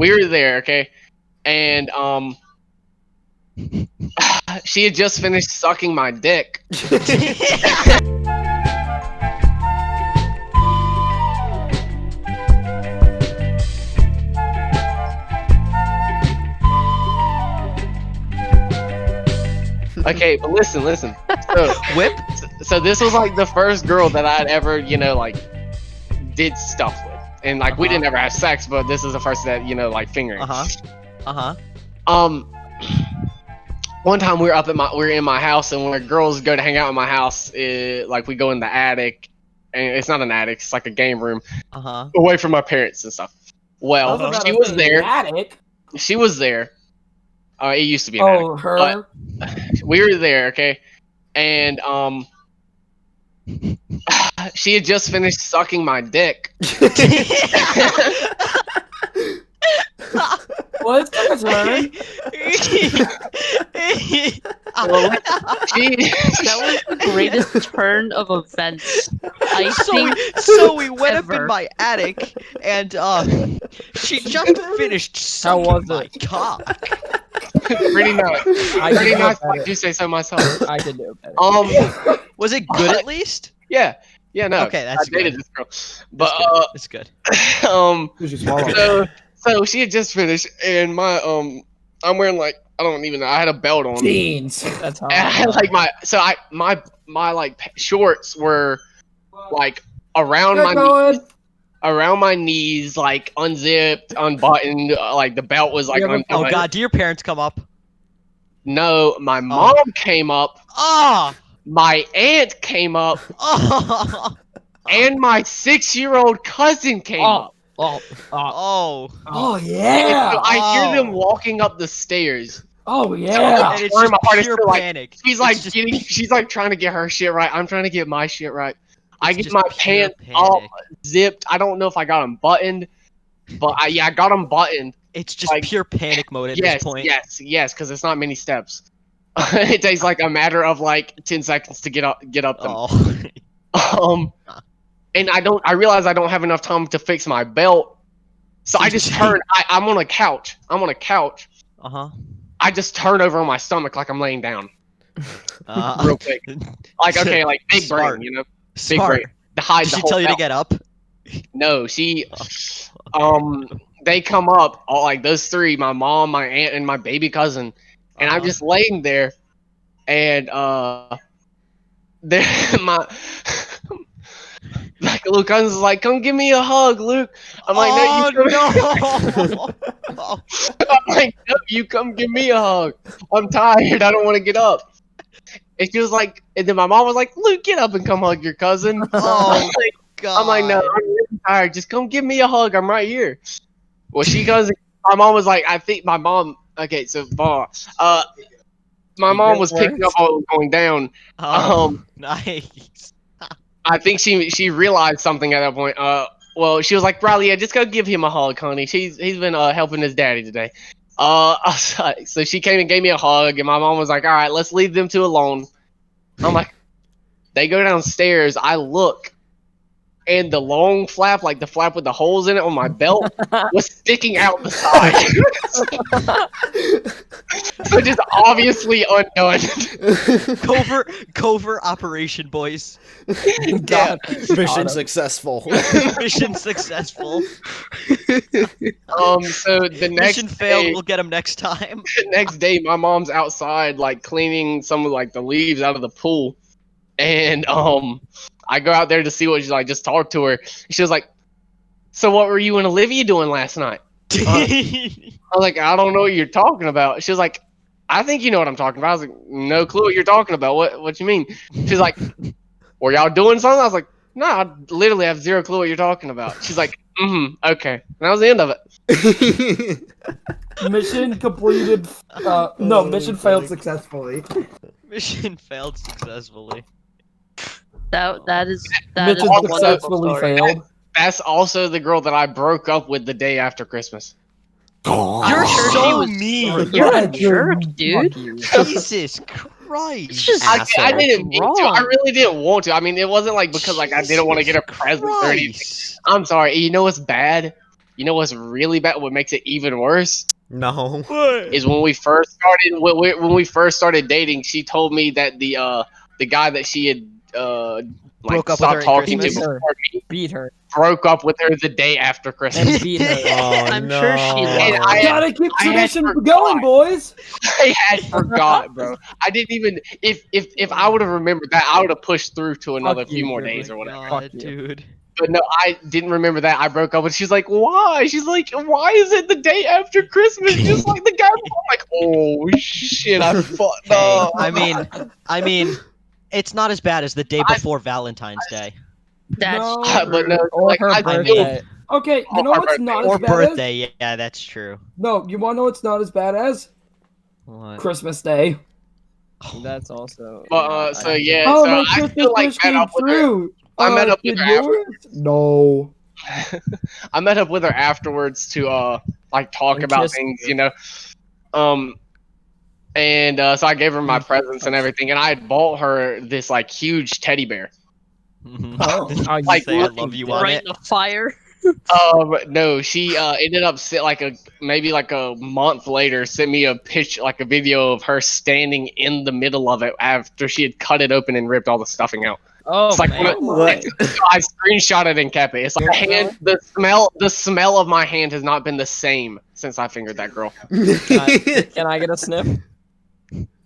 we were there, okay, and she had just finished sucking my dick. Okay, but listen. So, Whip? so this was like the first girl that I'd ever, like, did stuff with, and like we didn't ever have sex, but this is the first that like fingering. One time we were in my house, and when girls go to hang out in my house, like we go in the attic, and it's not an attic, it's like a game room, away from my parents and stuff. Well, she was there. Attic. She was there. It used to be an attic. Oh, her. We were there, okay, and she had just finished sucking my dick. Well, it's gonna turn. That was the greatest turn of events. So we went up in my attic, and she just finished sucking my cock. Pretty nice. Pretty nice. I do say so myself. I could do better. Was it good at least? Yeah. Yeah, no. Okay, that's I dated good. this girl. But It's good. So she had just finished, and my I'm wearing like I don't even know. I had a belt on. Jeans. That's hard. And I had like my like shorts were like around my knees, like unzipped, unbuttoned. Like the belt was like. Oh God! Do your parents come up? No, my mom came up. My aunt came up. And my 6-year-old cousin came up. Oh So yeah! I hear them walking up the stairs. Oh yeah! And it's just pure panic. She's like trying to get her shit right. I'm trying to get my shit right. I get my pants all zipped. I don't know if I got them buttoned, but I got them buttoned. It's just like, pure panic mode at this point. Yes, because it's not many steps. It takes like a matter of like 10 seconds to get up them. And I realize I don't have enough time to fix my belt, so I just turn. I'm on a couch. I just turn over on my stomach like I'm laying down, real quick. Like okay, like big brain, you know, big brain. To hide Did the she whole tell you belt. to get up? No, they come up, all like those three, my mom, my aunt, and my baby cousin, and I'm just laying there, and my like little cousin's like, come give me a hug, Luke. I'm like, no. I'm like, no, you come give me a hug. I'm tired. I don't want to get up. And she was like, and then my mom was like, Luke, get up and come hug your cousin. God. I'm like, no, I'm really tired. Just come give me a hug. I'm right here. Well, she goes. My mom was like, I think my mom. Okay, so my mom was picking up what was going down. Nice. I think she realized something at that point. Well, she was like, Riley, yeah, just go give him a hug, honey. He's been helping his daddy today. So she came and gave me a hug, and my mom was like, all right, let's leave them two alone. I'm like, they go downstairs. I look, and the long flap, like the flap with the holes in it on my belt, was sticking out the side. So just obviously undone. Covert operation, boys. Yeah. Mission successful. Mission successful. So the next mission failed. We'll get him next time. The next day, my mom's outside, like cleaning some of like the leaves out of the pool, and I go out there to see what she's like. Just talk to her. She was like, "So what were you and Olivia doing last night?" I was like, "I don't know what you're talking about." She was like, "I think you know what I'm talking about." I was like, "No clue what you're talking about. What you mean?" She's like, "Were y'all doing something?" I was like, "No, I literally have zero clue what you're talking about." She's like, okay." And that was the end of it. Mission completed. No, mission failed successfully. Mission failed successfully. That is Mission a wonderful successfully story. failed. That's also the girl that I broke up with the day after Christmas. You're sure so she was- mean. You're a Yeah, jerk, dude. Jesus Christ. It's just I didn't mean to. I wrong. really didn't want to. I mean, it wasn't like because like I didn't want to get a present or anything. I'm sorry. You know what's bad? you know what's really bad? What makes it even worse No. is when we first started dating. She told me that the guy that she had Broke up with stopped her at talking to Christmas? before me Beat her. broke up with her the day after Christmas. And beat her. Oh I'm no. sure she And loved I Gotta keep I had tradition forgot. going, boys. I had forgot, bro. I didn't even if I would have remembered that, I would have pushed through to another Fuck you, few more Chirgy. days or whatever. God, Fuck you. dude. But no, I didn't remember that. I broke up, and she's like, "Why?" She's like, "Why is it the day after Christmas?" Just like the guy. I'm like, "Oh shit, I fucked Hey, up." I mean, it's not as bad as the day before Valentine's Day. That's No. But no, Or like, her I birthday. Okay, you know Or what's birthday. not Or as bad as? birthday, yeah, that's true. No, you wanna know what's not as bad as? What? Christmas Day. That's also. But so yeah, Oh, so my I Christmas still like wish met came up with her. through. I met up with Did her yours? No. I met up with her afterwards to like talk And about kiss things, you. you know. And so I gave her my presents and everything, and I had bought her this like huge teddy bear. Oh. I Like, say I love you on right it. in the fire. No, she ended up maybe like a month later sent me a picture, like a video of her standing in the middle of it after she had cut it open and ripped all the stuffing out. Oh, It's like man. What? I screenshot it and kept it. It's like the smell of my hand has not been the same since I fingered that girl. Can I get a sniff?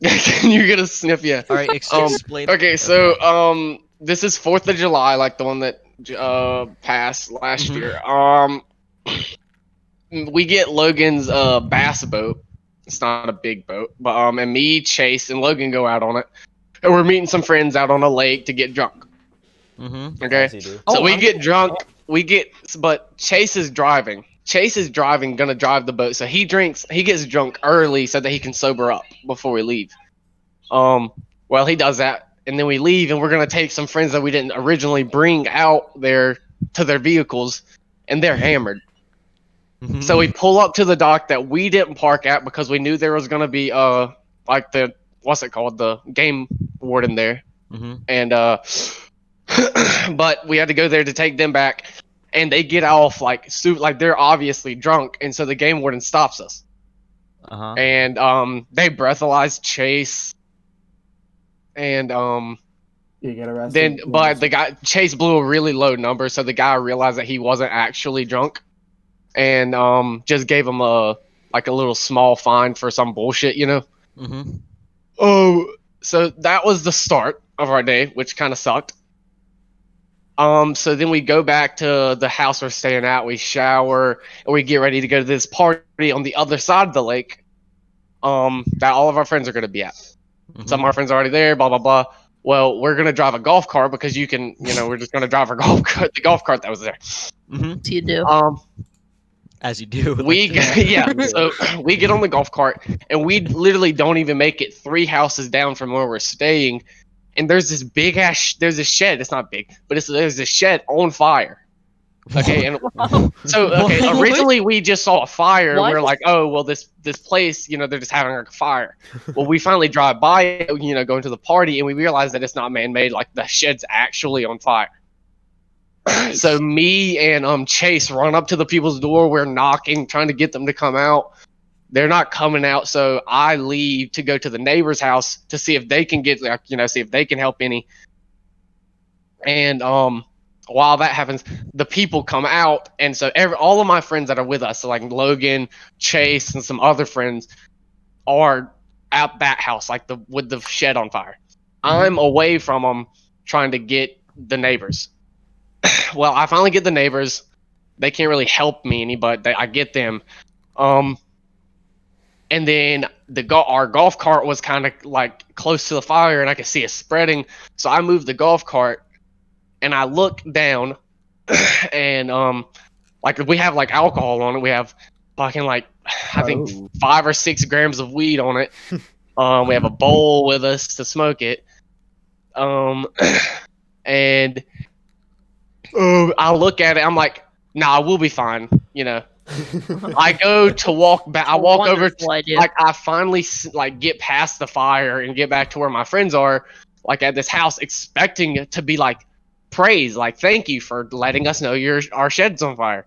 Can you get a sniff? Yeah. All right, explain. Okay, so this is 4th of July, like the one that passed last Mhm. year. We get Logan's bass boat. It's not a big boat, but and me, Chase, and Logan go out on it, and we're meeting some friends out on a lake to get drunk. Mm-hmm. Okay, As you do. so Oh, we I'm- get drunk. But Chase is driving. Chase is driving, gonna drive the boat. So he gets drunk early so that he can sober up before we leave. Well, he does that, and then we leave, and we're gonna take some friends that we didn't originally bring out there to their vehicles, and they're hammered. Mm-hmm. So we pull up to the dock that we didn't park at because we knew there was gonna be like the what's it called, the game warden there, Mm-hmm. and but we had to go there to take them back, and they get off like they're obviously drunk, and so the game warden stops us, Uh-huh. and they breathalyze Chase, and You get arrested. then but the guy Chase blew a really low number, so the guy realized that he wasn't actually drunk, and just gave him a little small fine for some bullshit, you know. Mm-hmm. Oh, so that was the start of our day, which kind of sucked. So then we go back to the house we're staying at, we shower, and we get ready to go to this party on the other side of the lake, that all of our friends are going to be at. Mm-hmm. Some of our friends are already there, blah, blah, blah. Well, we're going to drive a golf cart because we're just going to drive our the golf cart that was there. Mm-hmm. What do you do? As you do. So we get on the golf cart, and we literally don't even make it 3 houses down from where we're staying, and there's this big ass there's a shed. It's not big, but there's a shed on fire. Okay, and originally we just saw a fire. What? We're like, oh well, this place, they're just having like a fire. Well, we finally drive by it, going to the party, and we realize that it's not man-made. Like the shed's actually on fire. So me and Chase run up to the people's door. We're knocking, trying to get them to come out. They're not coming out, so I leave to go to the neighbor's house to see if they can see if they can help any. And while that happens, the people come out, and so all of my friends that are with us, so like Logan, Chase, and some other friends, are at that house, with the shed on fire. I'm away from them, trying to get the neighbors. Well, I finally get the neighbors. They can't really help me any, but I get them. And then our golf cart was kind of like close to the fire, and I could see it spreading. So I moved the golf cart, and I look down, and we have like alcohol on it. We have fucking I think 5 or 6 grams of weed on it. We have a bowl with us to smoke it. And I look at it. I'm like, nah, we'll be fine. I go to walk back. I walk over. I finally get past the fire and get back to where my friends are, at this house, expecting it to be praise, thank you for letting us know our shed's on fire.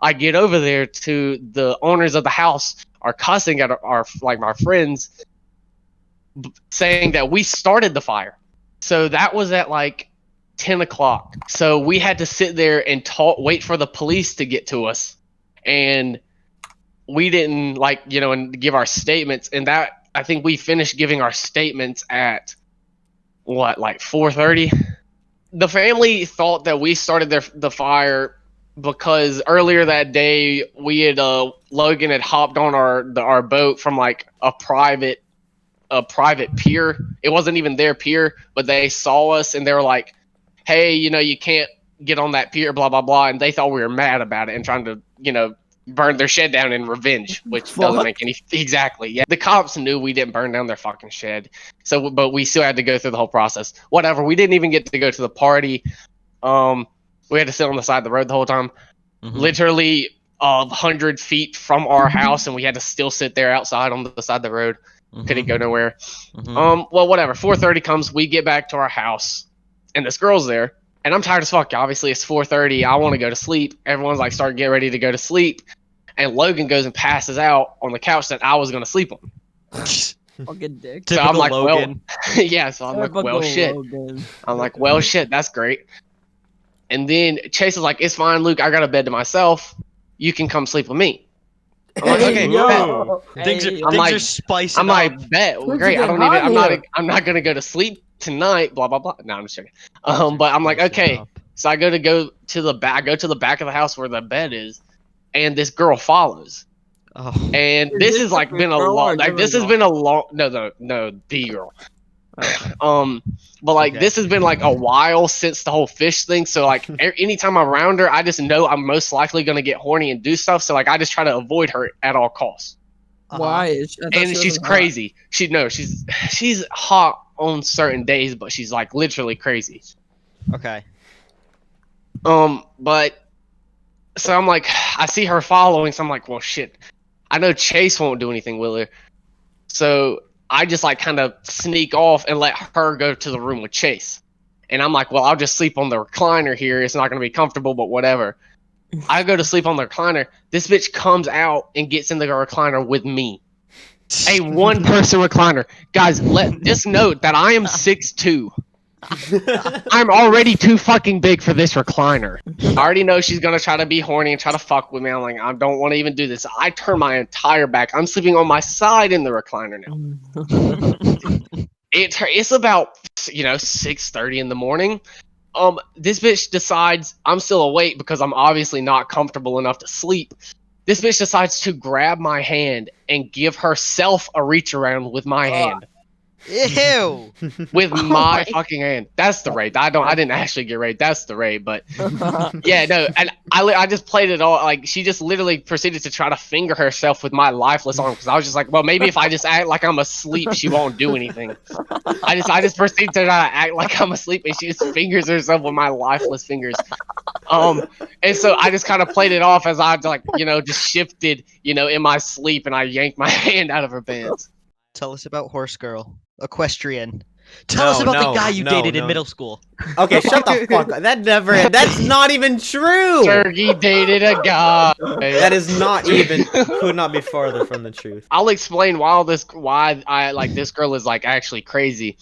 I get over there to the owners of the house are cussing at our friends, saying that we started the fire. So that was at like 10 o'clock. So we had to sit there and wait for the police to get to us. And we didn't and give our statements. And that, I think we finished giving our statements at what, like 4:30? The family thought that we started the fire because earlier that day we had Logan had hopped on our boat from like a private pier. It wasn't even their pier, but they saw us and they were like, "Hey, you can't get on that pier, blah blah blah," and they thought we were mad about it and trying to, burn their shed down in revenge, which doesn't make any exactly. Yeah, the cops knew we didn't burn down their fucking shed, but we still had to go through the whole process. Whatever. We didn't even get to go to the party. We had to sit on the side of the road the whole time, literally 100 feet from our house, and we had to still sit there outside on the side of the road. Couldn't go nowhere. Well, whatever. 4:30 comes. We get back to our house, and this girl's there. And I'm tired as fuck. Obviously, it's 4:30. I want to go to sleep. Everyone's like, start getting ready to go to sleep. And Logan goes and passes out on the couch that I was going to sleep on. Fucking dick. So I'm like, Logan. well, yeah. So I'm like, well, shit. I'm like, well, shit. That's great. And then Chase is like, it's fine, Luke. I got a bed to myself. You can come sleep with me. I'm like, okay, bet. Things are spicy. I'm like, bet. Well, great. I'm not gonna go to sleep tonight. Blah blah blah. No, I'm just joking. But I'm like, okay. So I go to the back. I go to the back of the house where the bed is, and this girl follows. Oh. And this has like been a long. Like this has been a long. No, the girl. But like this has been like a while since the whole fish thing. So like anytime I'm around her, I just know I'm most likely gonna get horny and do stuff. So like I just try to avoid her at all costs. Why? And she's crazy. She's hot on certain days, but she's like literally crazy. Okay. But so I'm like, I see her following, so I'm like, well, shit. I know Chase won't do anything with her, so I just like kind of sneak off and let her go to the room with Chase. And I'm like, well, I'll just sleep on the recliner here. It's not going to be comfortable, but whatever. I go to sleep on the recliner. This bitch comes out and gets in the recliner with me. A one-person recliner. Guys, just note that I am 6'2". I'm already too fucking big for this recliner. I already know she's going to try to be horny and try to fuck with me. I'm like, I don't want to even do this. I turn my entire back. I'm sleeping on my side in the recliner now. It's about 6:30 in the morning. This bitch decides I'm still awake because I'm obviously not comfortable enough to sleep. This bitch decides to grab my hand and give herself a reach around with my hand. Ew. With my fucking hand. That's the raid. I didn't actually get raid. That's the raid, but yeah, no. And I just played it all. Like she just literally proceeded to try to finger herself with my lifeless arm because I was just like, well, maybe if I just act like I'm asleep, she won't do anything. I just proceeded to try to act like I'm asleep, and she just fingers herself with my lifeless fingers. And so I just kind of played it off as I just shifted, in my sleep, and I yanked my hand out of her pants. Tell us about Horse Girl. Equestrian. Tell us about the guy you dated in middle school. Okay, shut the fuck up. That's not even true. Chirgy dated a guy. That is not even, could not be farther from the truth. I'll explain why I like this girl is like actually crazy.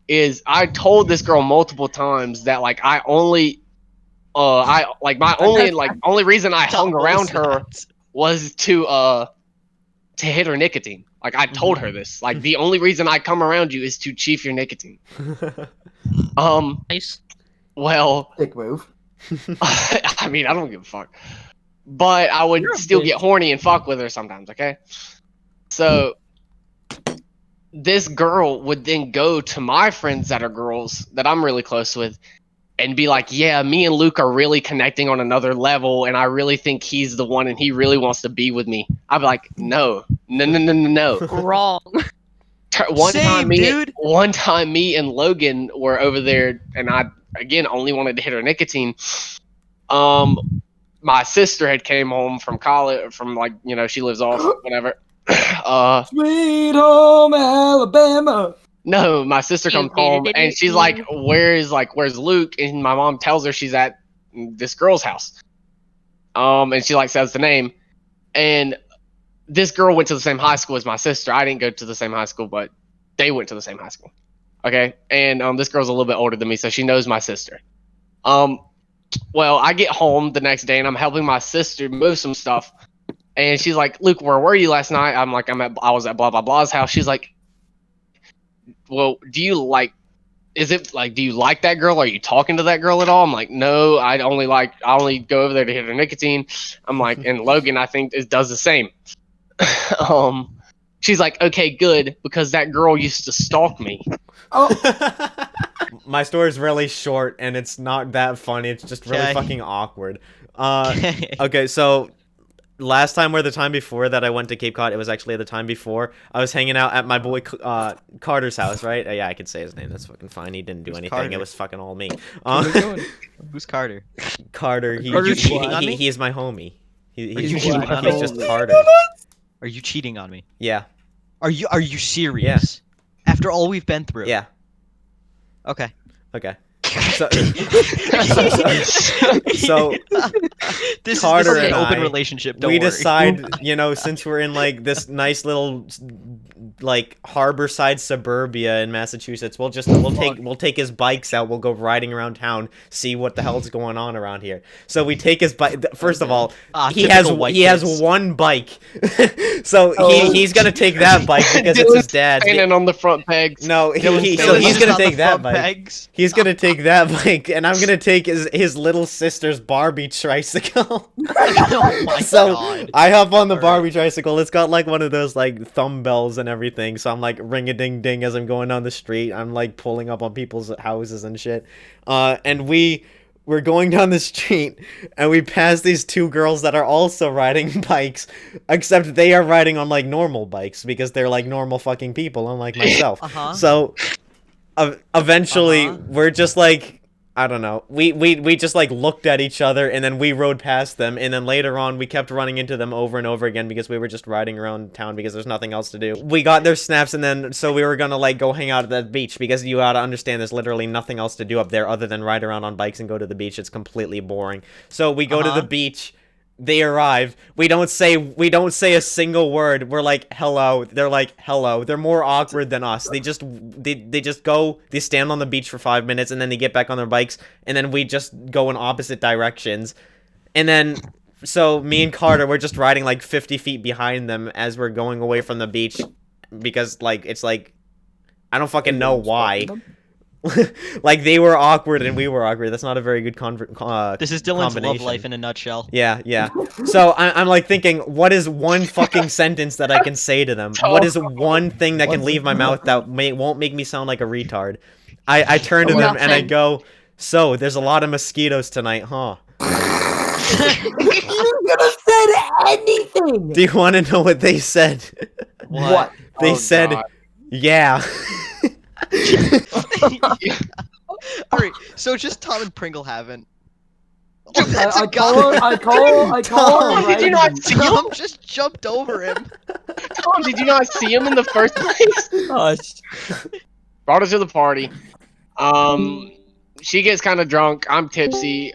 Is I told this girl multiple times that like I only only reason I hung around her was to hit her nicotine. Like, I told her this. Like, the only reason I come around you is to chief your nicotine. Nice. Well, Dick move. I mean, I don't give a fuck. But I would still get horny and fuck with her sometimes, okay? So, this girl would then go to my friends that are girls that I'm really close with and be like, yeah, me and Luke are really connecting on another level, and I really think he's the one, and he really wants to be with me. I'd be like, no. Wrong. One time, me and Logan were over there, and I, again, only wanted to hit her nicotine. My sister had came home from college, from, she lives off, whatever. Sweet home Alabama. No, my sister comes home and she's like, where's Luke? And my mom tells her she's at this girl's house. And she like says the name, and this girl went to the same high school as my sister. I didn't go to the same high school, but they went to the same high school. Okay, and this girl's a little bit older than me, so she knows my sister. Well, I get home the next day and I'm helping my sister move some stuff, and she's like, "Luke, where were you last night?" I'm like, I was at blah blah blah's house." She's like, "Well, do you like that girl? Are you talking to that girl at all?" I'm like, "No, I only go over there to hit her nicotine." I'm like, and Logan, I think, does the same. She's like, "Okay, good, because that girl used to stalk me." My story is really short and it's not that funny. It's just really fucking awkward. Okay, so last time or the time before that I went to Cape Cod, it was actually the time before, I was hanging out at my boy Carter's house, right? Yeah, I could say his name. That's fucking fine. He didn't do anything. Carter? It was fucking all me. Who's Carter? Carter. Carter's cheating on me? He is my homie. He's cheating just Carter. Are you cheating on me? Yeah. Are you serious? Yeah. After all we've been through? Yeah. Okay. Okay. So this Carter is an and open I, relationship. we decide, since we're in like this nice little like harbor side suburbia in Massachusetts, we'll take his bikes out. We'll go riding around town, see what the hell's going on around here. So we take his bike. First of all, he has one bike, so he's gonna take that bike because it's his dad's. Standing on the front pegs. No, he's gonna take that bike. He's gonna take that bike, and I'm gonna take his little sister's Barbie tricycle. Oh my God. I hop on the Barbie tricycle. It's got like one of those like thumb bells and everything. So I'm like ring a ding ding as I'm going down the street. I'm like pulling up on people's houses and shit. And we're going down the street and we pass these two girls that are also riding bikes, except they are riding on like normal bikes because they're like normal fucking people, unlike myself. So eventually we're just like, I don't know. We just like looked at each other and then we rode past them, and then later on we kept running into them over and over again because we were just riding around town because there's nothing else to do. We got their snaps, and then so we were gonna like go hang out at that beach because you gotta understand there's literally nothing else to do up there other than ride around on bikes and go to the beach. It's completely boring. So we go to the beach. They arrive. We don't say a single word. We're like, hello. They're like, hello. They're more awkward than us. They just go. They stand on the beach for 5 minutes and then they get back on their bikes, and then we just go in opposite directions. And then so me and Carter, we're just riding like 50 feet behind them as we're going away from the beach because like it's like I don't fucking know why. Like they were awkward and we were awkward. That's not a very good this is Dylan's love life in a nutshell. Yeah. So I'm like thinking, what is one fucking sentence that I can say to them? What is one thing that can leave my mouth that won't make me sound like a retard? I turn to them and I go, "So there's a lot of mosquitoes tonight, huh?" You could have said anything. Do you want to know what they said? What? They said, God. "Yeah." Alright, so just Tom and Pringle haven't. I call Tom, him. did you not see him? Tom just jumped over him. Tom, did you not see him in the first place? Brought her to the party. She gets kind of drunk. I'm tipsy,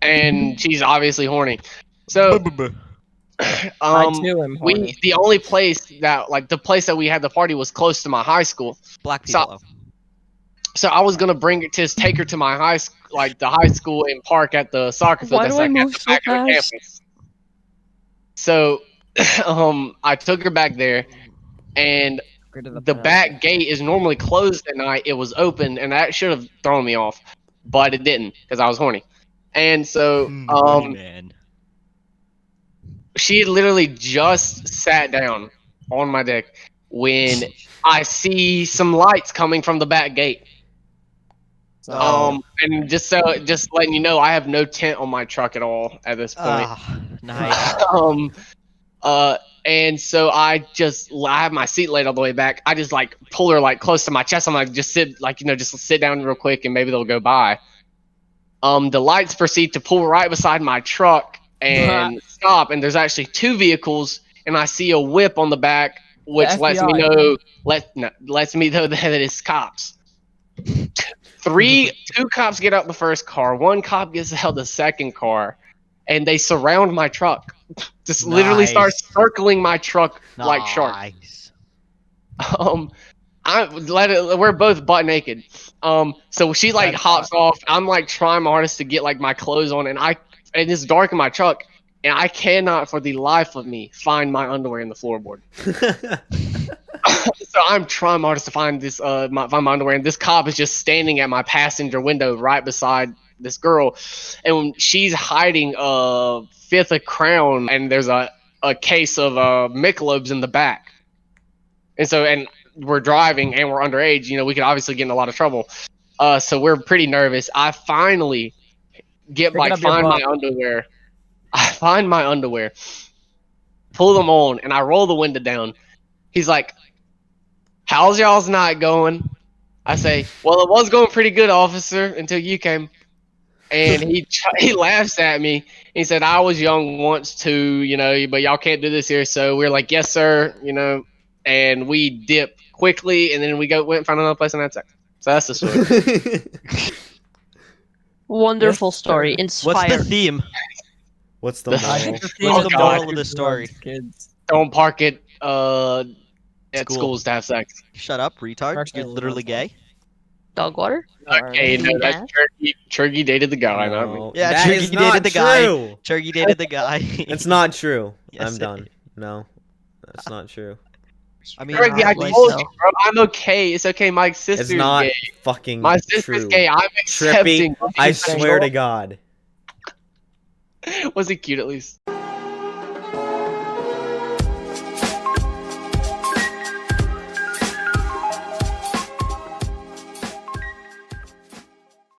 and she's obviously horny. So, the only place that the place that we had the party was close to my high school. Black people. So I was gonna take her to my high school, like the high school and park at the soccer field that's like at the back of the campus. So, I took her back there, and the back gate is normally closed at night. It was open, and that should have thrown me off, but it didn't because I was horny. And so, she literally just sat down on my dick when I see some lights coming from the back gate. And just letting you know, I have no tent on my truck at all at this point. Nice. And so I have my seat laid all the way back. I just like pull her like close to my chest. I'm like, just sit down real quick and maybe they'll go by. The lights proceed to pull right beside my truck and stop, and there's actually two vehicles, and I see a whip on the back, which lets me know that it's cops. Two cops get out the first car. One cop gets out the second car, and they surround my truck. Just literally start Nice. circling my truck like sharks. Nice. We're both butt naked. So she like That's hops off. I'm like trying my hardest to get like my clothes on, and it's dark in my truck, and I cannot for the life of me find my underwear in the floorboard. So I'm trying my hardest to find find my underwear, and this cop is just standing at my passenger window right beside this girl, and when she's hiding a fifth of Crown, and there's a case of Michelob's in the back, and we're driving and we're underage. You know, we could obviously get in a lot of trouble. So we're pretty nervous. I finally find my underwear. I find my underwear, pull them on, and I roll the window down. He's like, "How's y'all's night going?" I say, "Well, it was going pretty good, officer, until you came." And he laughs at me. He said, "I was young once too, you know, but y'all can't do this here." So we're like, "Yes, sir," you know, and we dip quickly, and then we went and found another place, and that's it. So that's the story. Wonderful story. What's Inspired. the theme? What's the I moral? think the Oh, theme of the God. moral of the story, kids. Don't park it at School. schools to have sex. Shut up, retard. Actually, You're literally gay. Dog water? Okay, no, that's Chirgy dated the guy, not me. No, Yeah, that Chirgy is dated not the guy. true. Chirgy dated the guy. It's not true. Yes, I'm it done. No, that's not true. I mean, Chirgy, I Probably told so. you, bro. I'm okay. It's okay. My sister's It's not gay. fucking My sister's true. gay. I'm Trippy, accepting. I swear to God. Was he cute at least?